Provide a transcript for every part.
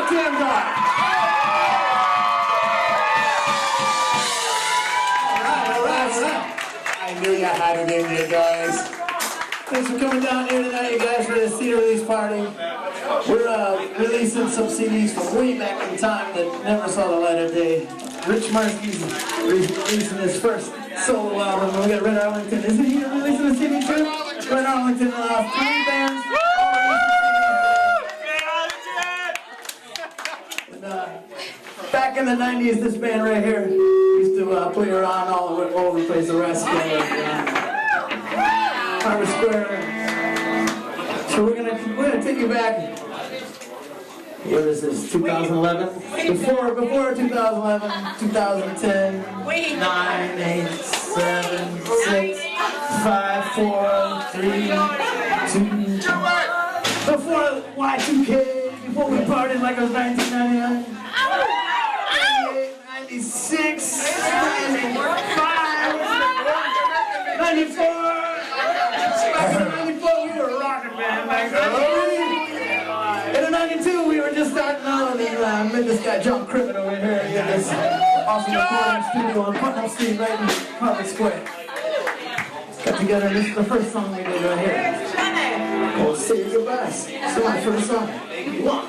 Damgaard. I knew you had it in you guys. Thanks for coming down here tonight, you guys, for this CD release party. We're releasing some CDs from way back in time that never saw the light of day. Rich Mirsky's releasing his first solo album. We got Red Arlington. Isn't he releasing a CD too? Red Arlington, 3 bands. Back in the 90s, this band right here used to play around all over the place, the rest of Harbor Square. So we're gonna take you back. What is this? 2011? Before 2011, 2010. 9, 8, 7, 6, 5, 4, 3, 2. Before Y2K, before we partied like it was 1999. 96, 95, 94. Back in 94, we were a rockin' band back then. In 92, we were just starting out, and met this guy, John Krivit, over here. He had this awesome recording studio on Putnam Street, right in Harvard Square. Got together, and this is the first song we did right here. Called Say Your Goodbyes. It's my first song. One.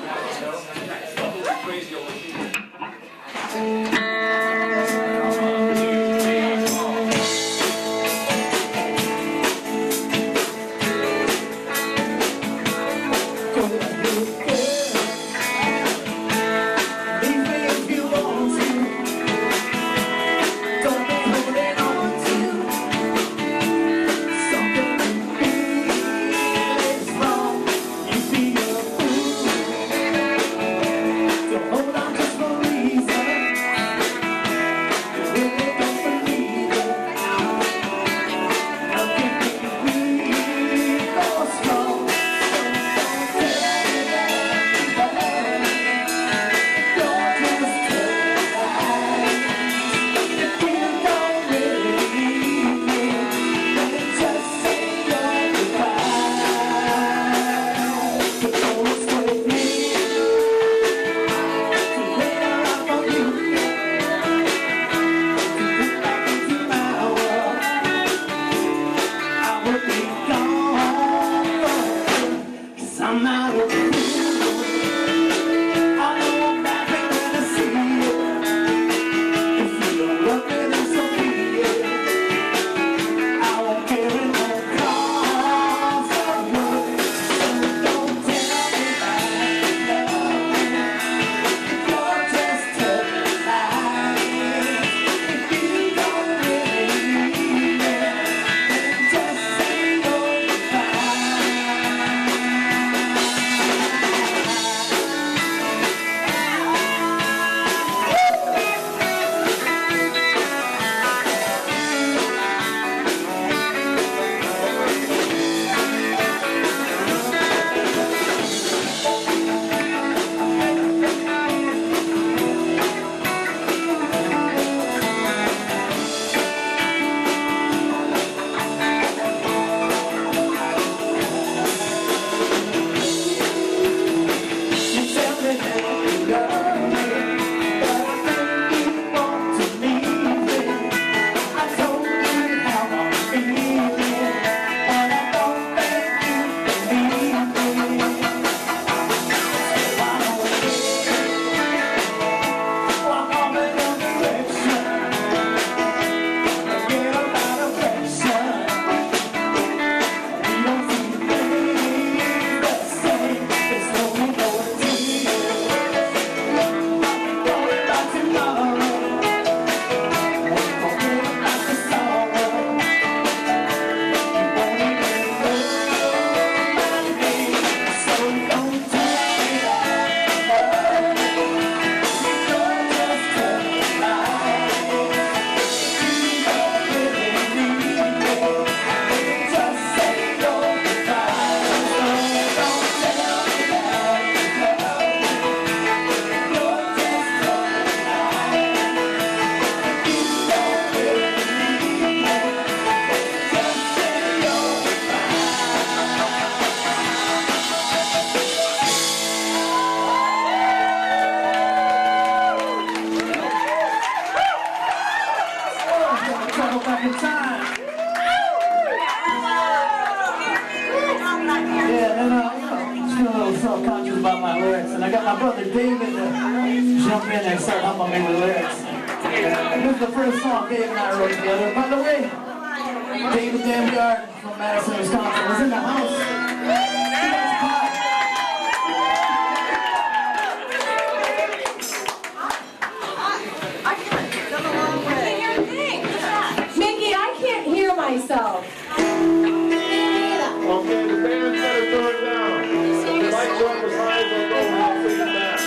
my brother David to jump in and start helping me with lyrics. This is the first song Dave and I wrote together. By the way, David Damgaard from Madison, Wisconsin was in the house. Myself. Okay, the band better turn down. The mic drum was high, so go half in the back.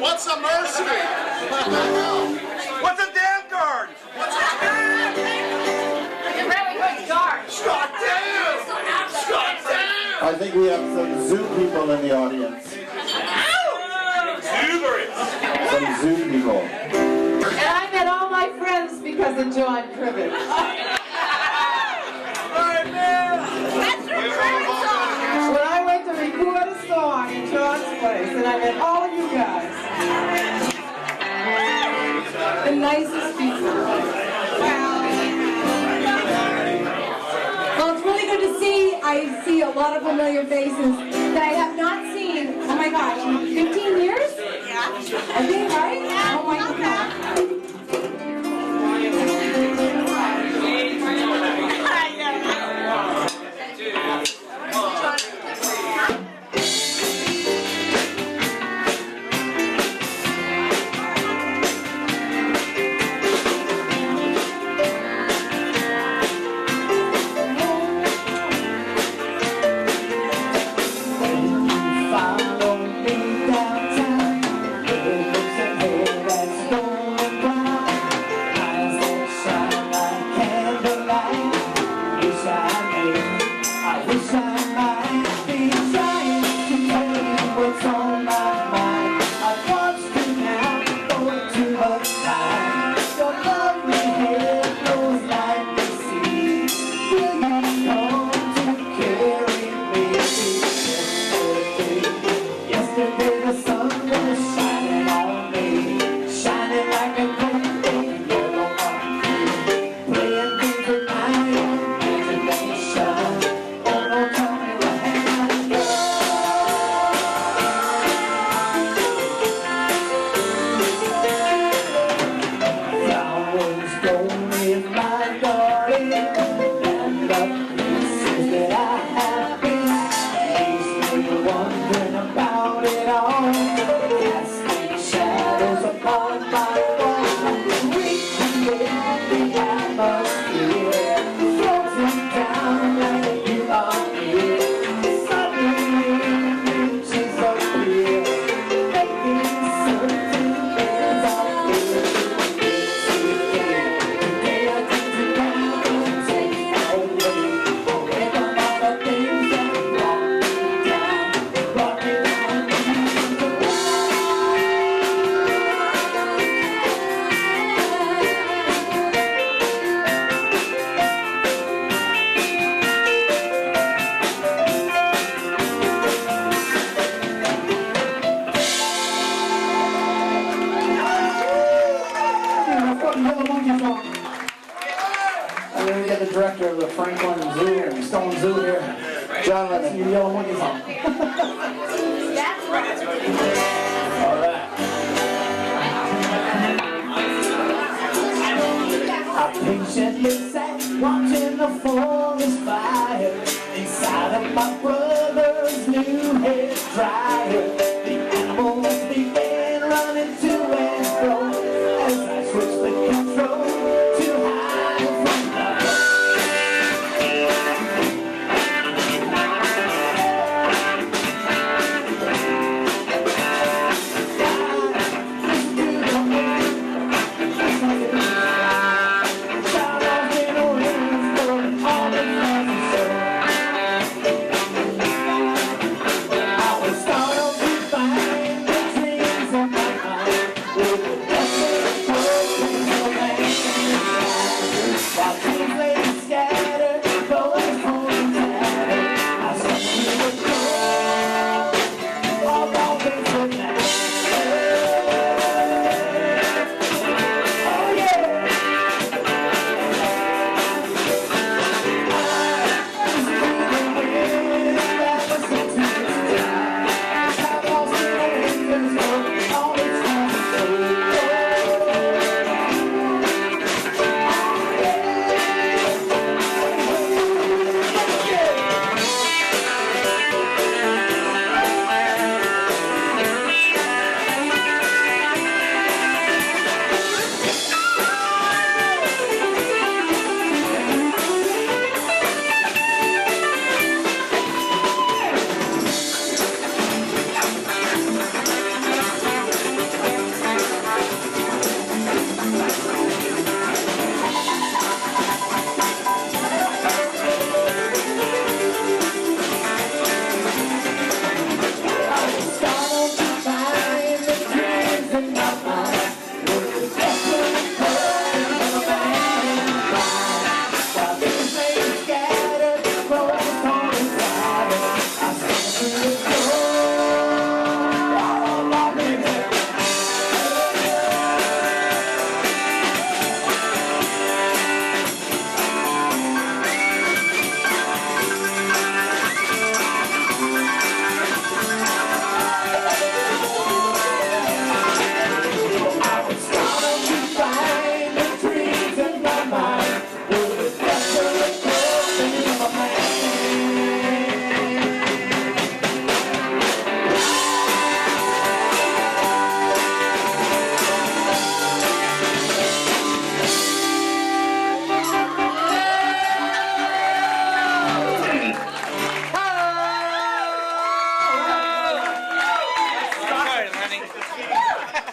What's a Mirsky? What's a Damgaard? What's a Really good guard. Scott down! Scott down! I think we have some zoo people in the audience. Exuberance! Some zoo people. And I met all my friends cousin John Krivit. That's your favorite song. When I went to record a song in John's place, and I met all of you guys. The nicest people. Well, it's really good to see. I see a lot of familiar faces that I have not seen, oh my gosh, in 15 years? Yeah. I think, right? Oh my God. John Lenny, your Yellow Monkey song. That's right. All right. I patiently sat watching the forest fire inside of my brother's new hair dryer. The animals began running to and fro as I switched the control to hide from the I was startled to find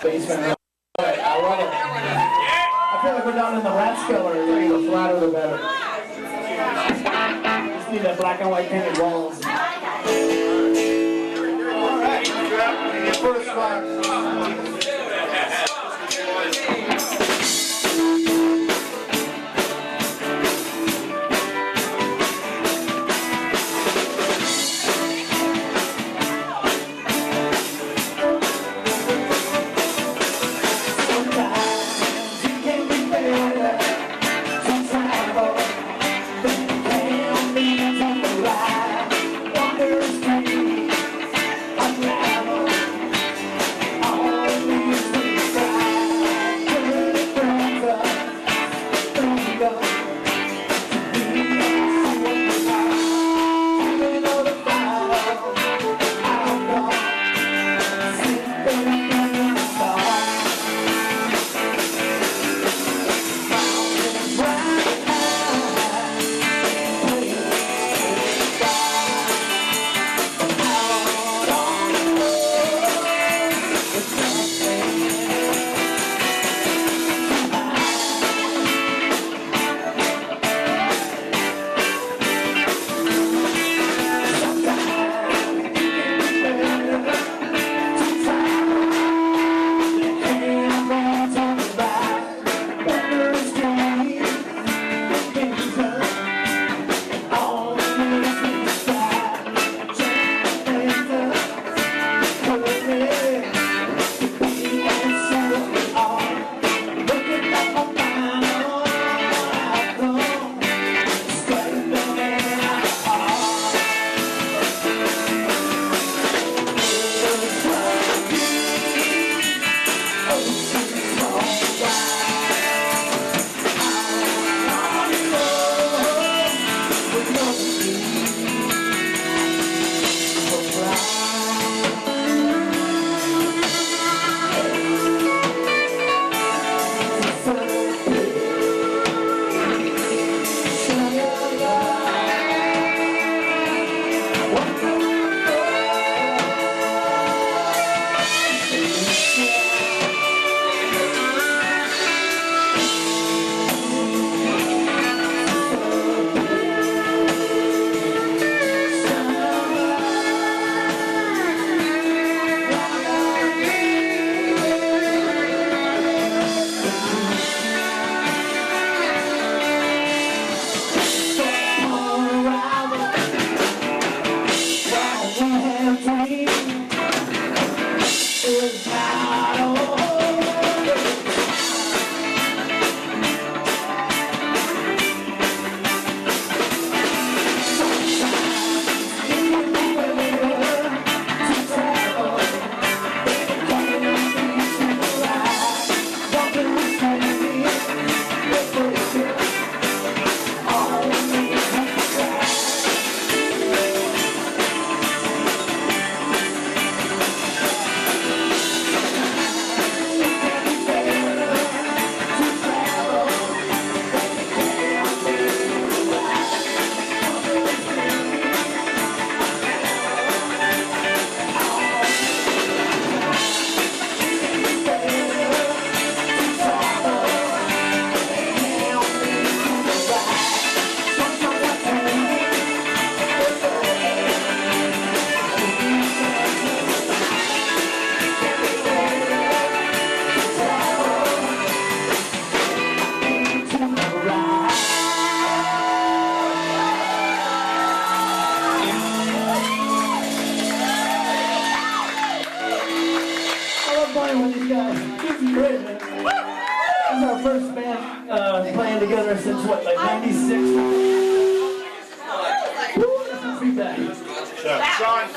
Basement. I love it. I feel like we're down in the rat cellar. The flatter the better. Just need that black and white painted walls. All right, your first box. Together since what, like 96? Woo, that's some feedback. Sean,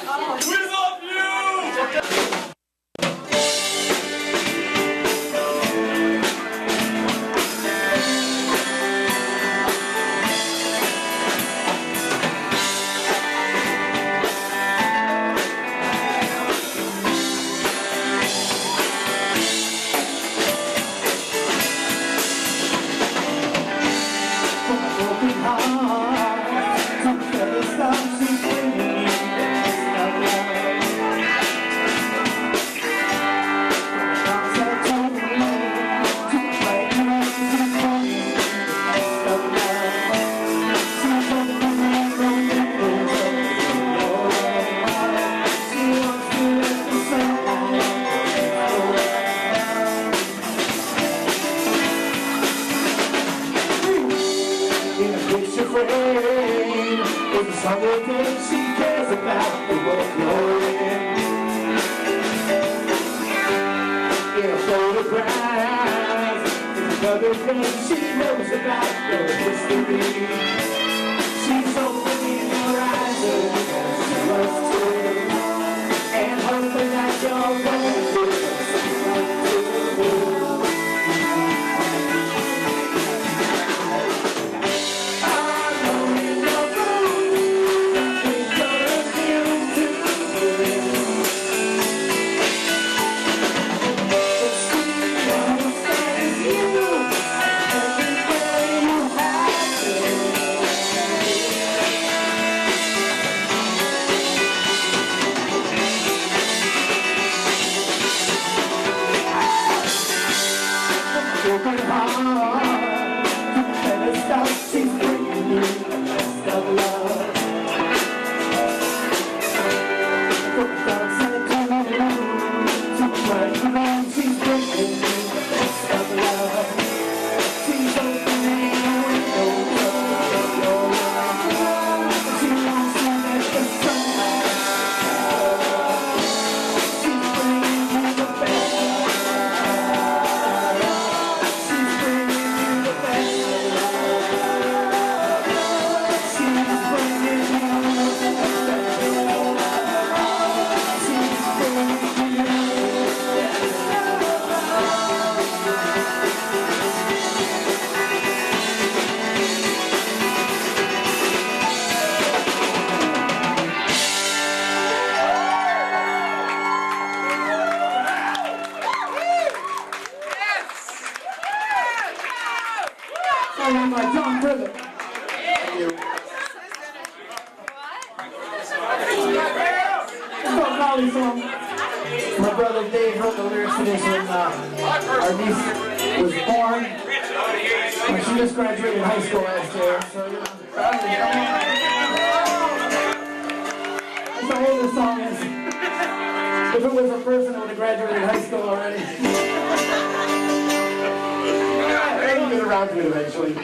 we love you! Stop Another friend, she knows about your history. She's opening her eyes as she loves to, and hoping that you're going to my brother Dave wrote the lyrics to this when our niece was born. She just graduated high school last year, so that's how old this song is. If it was a person, it would have graduated high school already. I'll get around to it eventually.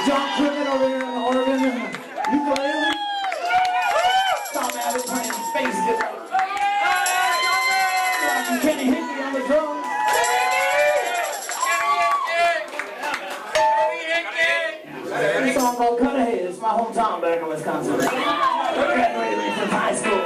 John Krivit over here on the organ and ukulele. Tom Abbott playing bass guitar. Kenny Hickey on the drums. A song called Cut Ahead. It's my hometown back in Wisconsin. Graduated me from high school.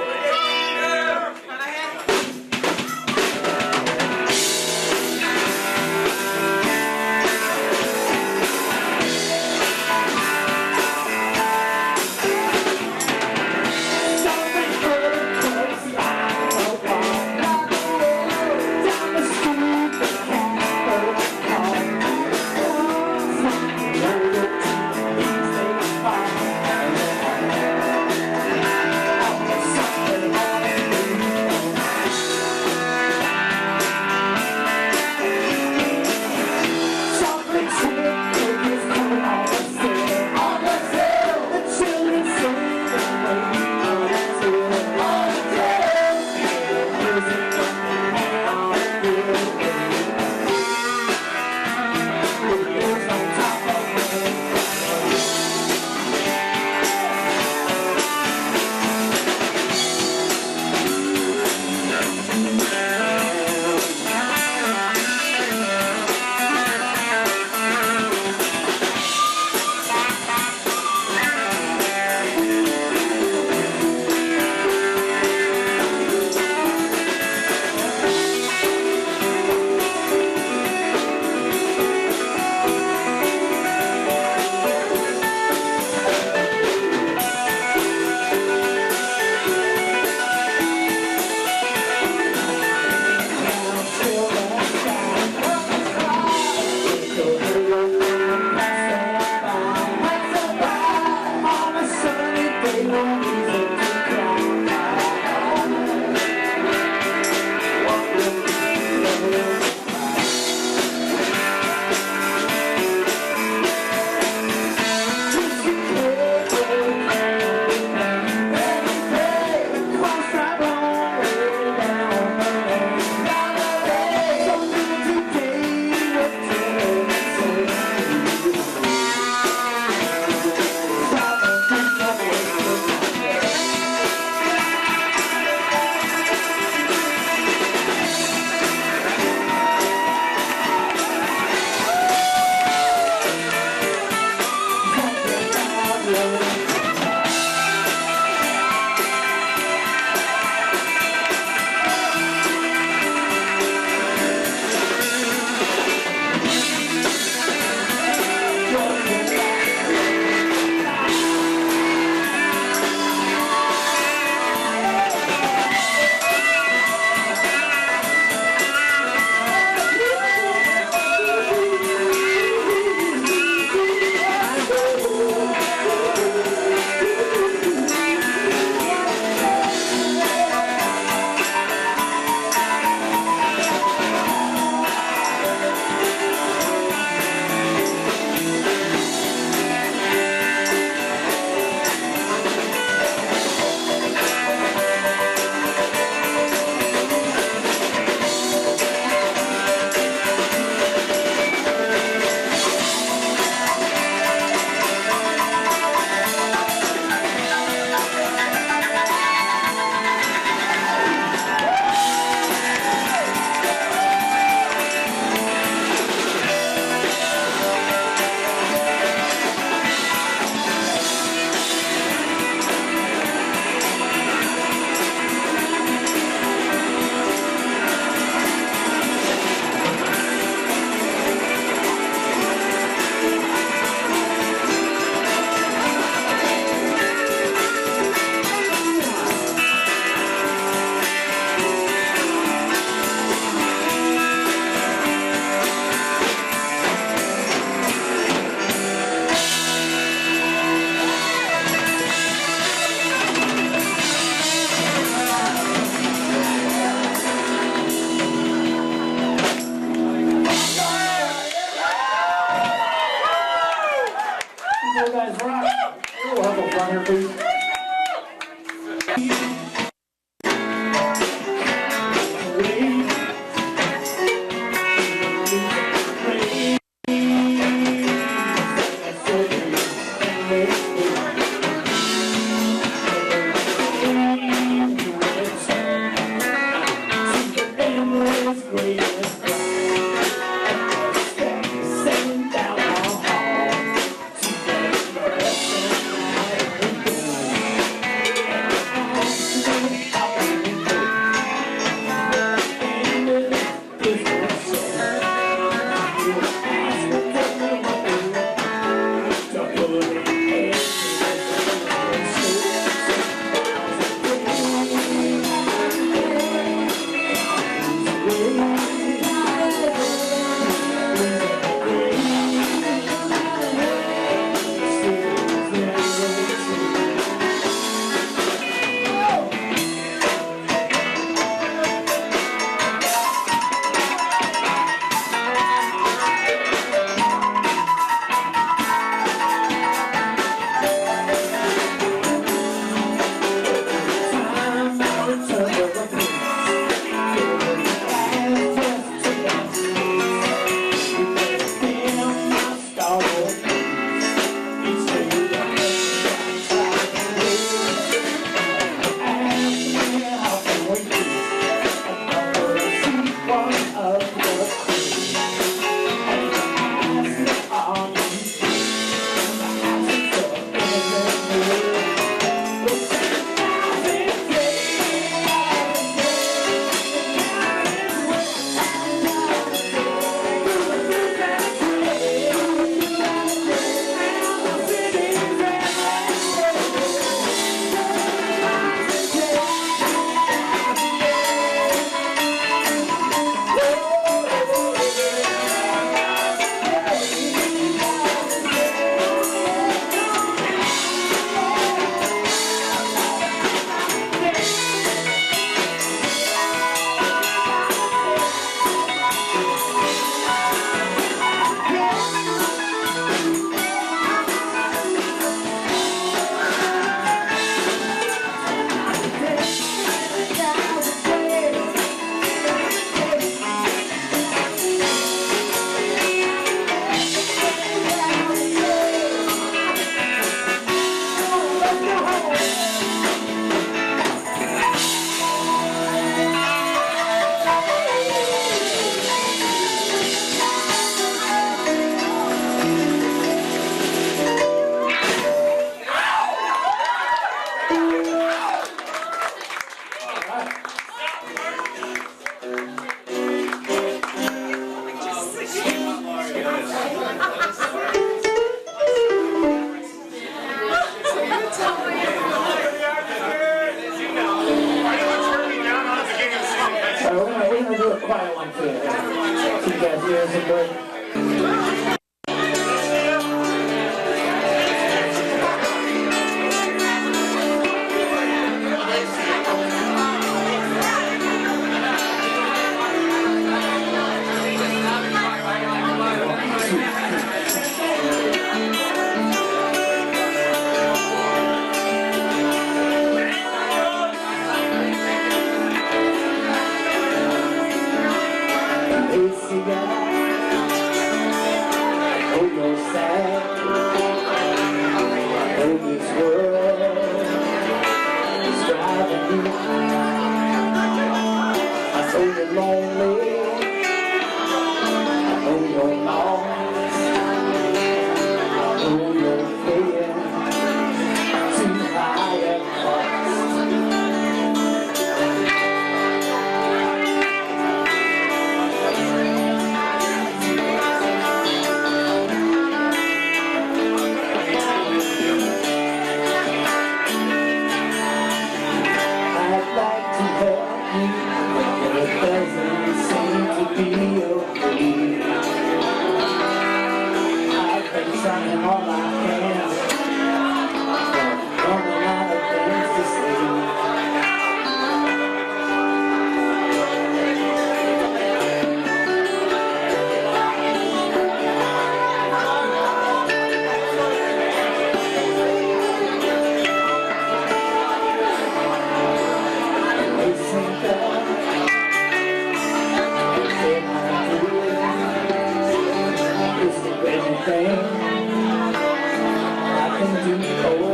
can do for you.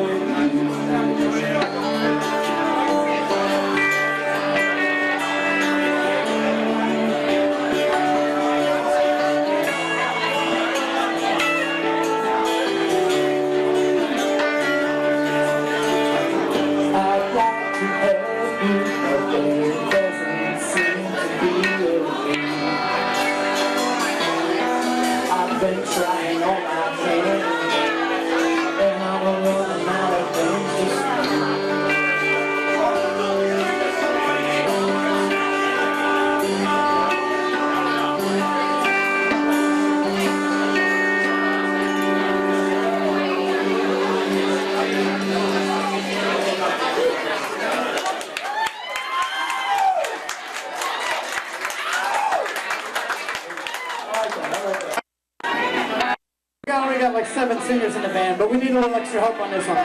Trying all I can, and I'm running out of things to We got like 7 singers in the band, but we need a little extra help on this one.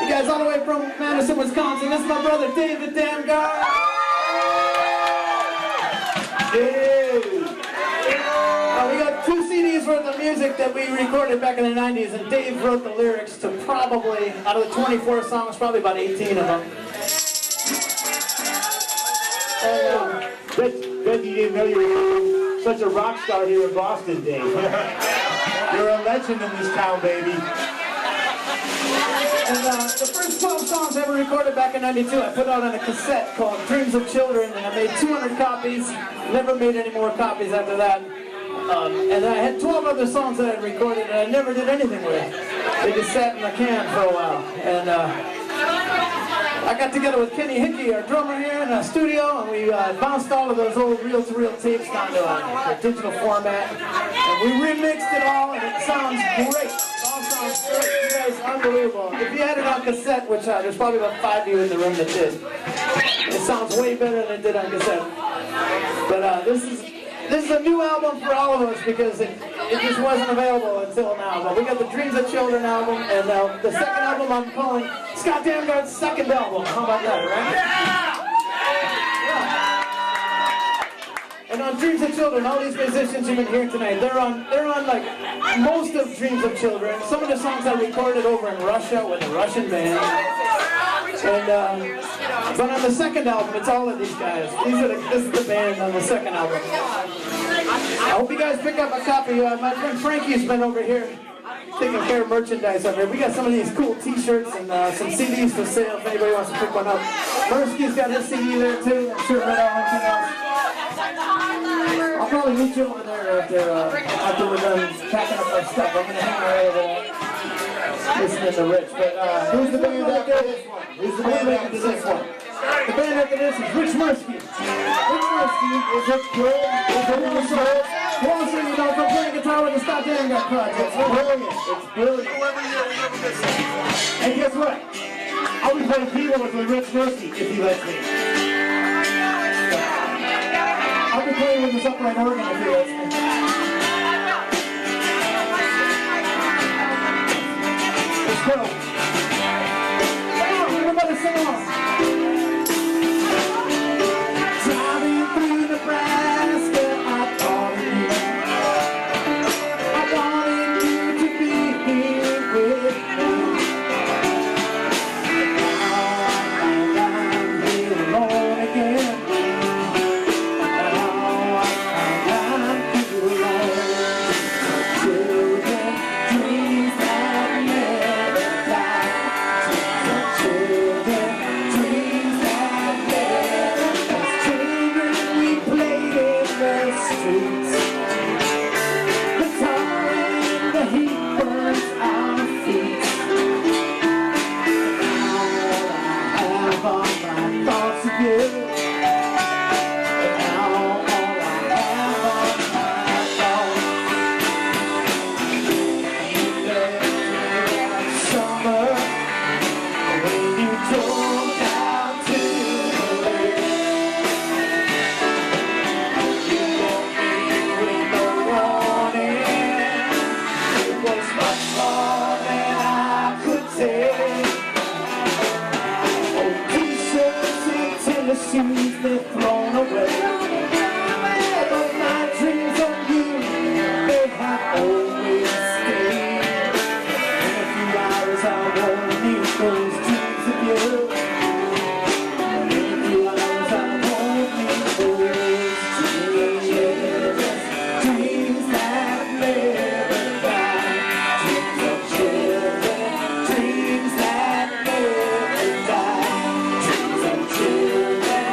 You guys all the way from Madison, Wisconsin. This is my brother David Damgaard. We got 2 CDs worth of music that we recorded back in the 90s, and Dave wrote the lyrics to probably, out of the 24 songs, probably about 18 of them. And, bet you didn't know you were such a rock star here in Boston, Dave. You're a legend in this town, baby. And the first 12 songs I ever recorded back in '92, I put out on a cassette called Dreams of Children, and I made 200 copies. Never made any more copies after that. And I had 12 other songs that I recorded, and I never did anything with it. They just sat in the can for a while. And I got together with Kenny Hickey, our drummer here in the studio, and we bounced all of those old reel-to-reel tapes down to a digital format. And we remixed it all, and it sounds great. It all sounds great. You guys, unbelievable. If you had it on cassette, which there's probably about 5 of you in the room that did, it sounds way better than it did on cassette. But this is a new album for all of us because it just wasn't available until now. But we got the Dreams of Children album, and the second album I'm calling Scott Damgaard's second album. How about that, right? Yeah. And on Dreams of Children, all these musicians you've been hearing tonight, they're on like most of Dreams of Children. Some of the songs I recorded over in Russia with a Russian band. And but on the second album, it's all of these guys. This is the band on the second album. I hope you guys pick up a copy. My friend Frankie's been over here taking care of merchandise over here. We got some of these cool T-shirts and some CDs for sale if anybody wants to pick one up. Mirsky's got his CD there too. I'm sure Red Allen else. I'll probably meet you over there after we're done packing up our stuff. I'm gonna hang right over there. Listening to Rich, but who's the band after this one? Who's the band after this one? The band after this is Rich Mirsky. Rich Mirsky is a good, who also, you know, from playing guitar with the Scott Damgaard project. It's brilliant. It's brilliant. And guess what? I'll be playing keyboards with Rich Mirsky if he lets me. I'll be playing with this upright organ if he lets me. Let's go. Come on, everybody sing along. Driving through Nebraska, I thought of you. I wanted you to be here with me. Now I'm here alone again. Now I'm fantasies they've thrown away. But my dreams of you, they have always stayed. In a few hours I won't need those dreams of you. In a few hours I won't need those dreams. Dreams that never die. Dreams of children. Dreams that never die. Dreams of children.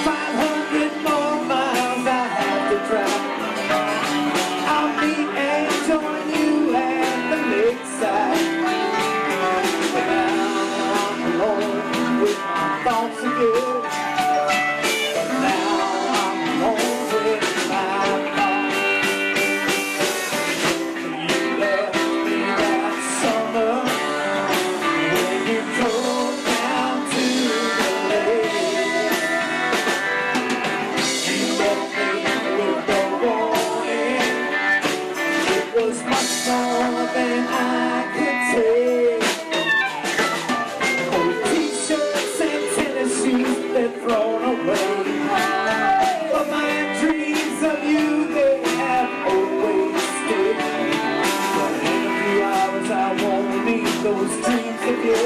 500 more miles I have to drive. I'll meet and join you at the lakeside. But now I'm alone with my thoughts of you. But now I'm alone with my thoughts. You left me that summer when you drove down to the lake. You left me with the warning. It was much more than I could take. Old t-shirts and tennis shoes, they're thrown away. But my dreams of you, they have always stayed. But in a few hours I won't need those dreams of you.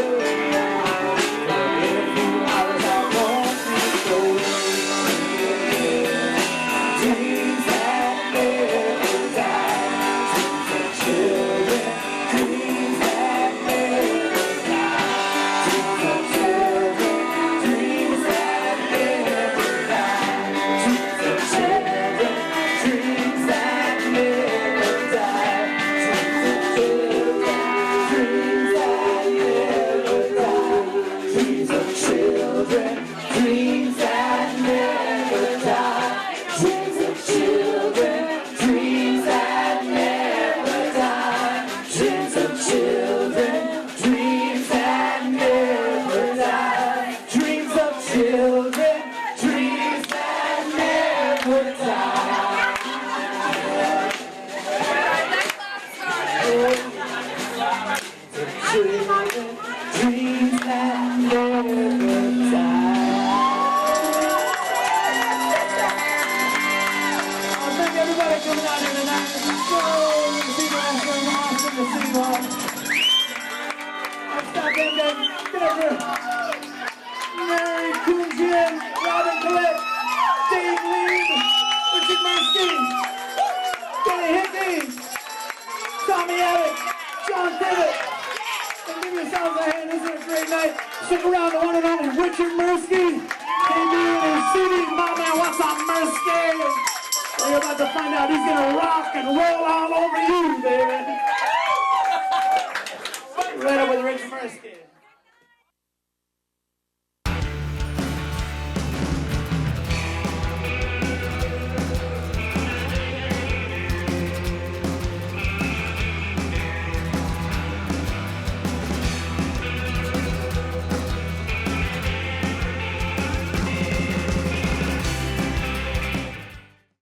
But in a few hours I won't need those dreams that never die. Dreams of children, dreams that never die. Dreams of children, dreams that never die. Dreams of children, dreams that never die. Dreams of children, dreams that never die. Dreams of children, dreams that never die. Dreams of children, dreams that never die. Dreams of children, dreams that never die. Dreams of children, dreams that never die. Children, dreams that never die. Thank everybody coming out here tonight. So, the people that's going on in the city hall. Next stop, Damgaard. Get up here. Mary, Koomjian, Robin, Collette, Dave, Leib, Mirsky, Lenny, Tommy, Abbott, John, Krivit. And give yourselves a hand. This is a great night. Stick around to one and only Richard Mirsky. KB and CD. My man, what's up, Mirsky? You're about to find out he's gonna rock and roll all over you, baby. Right up with Richard Mirsky.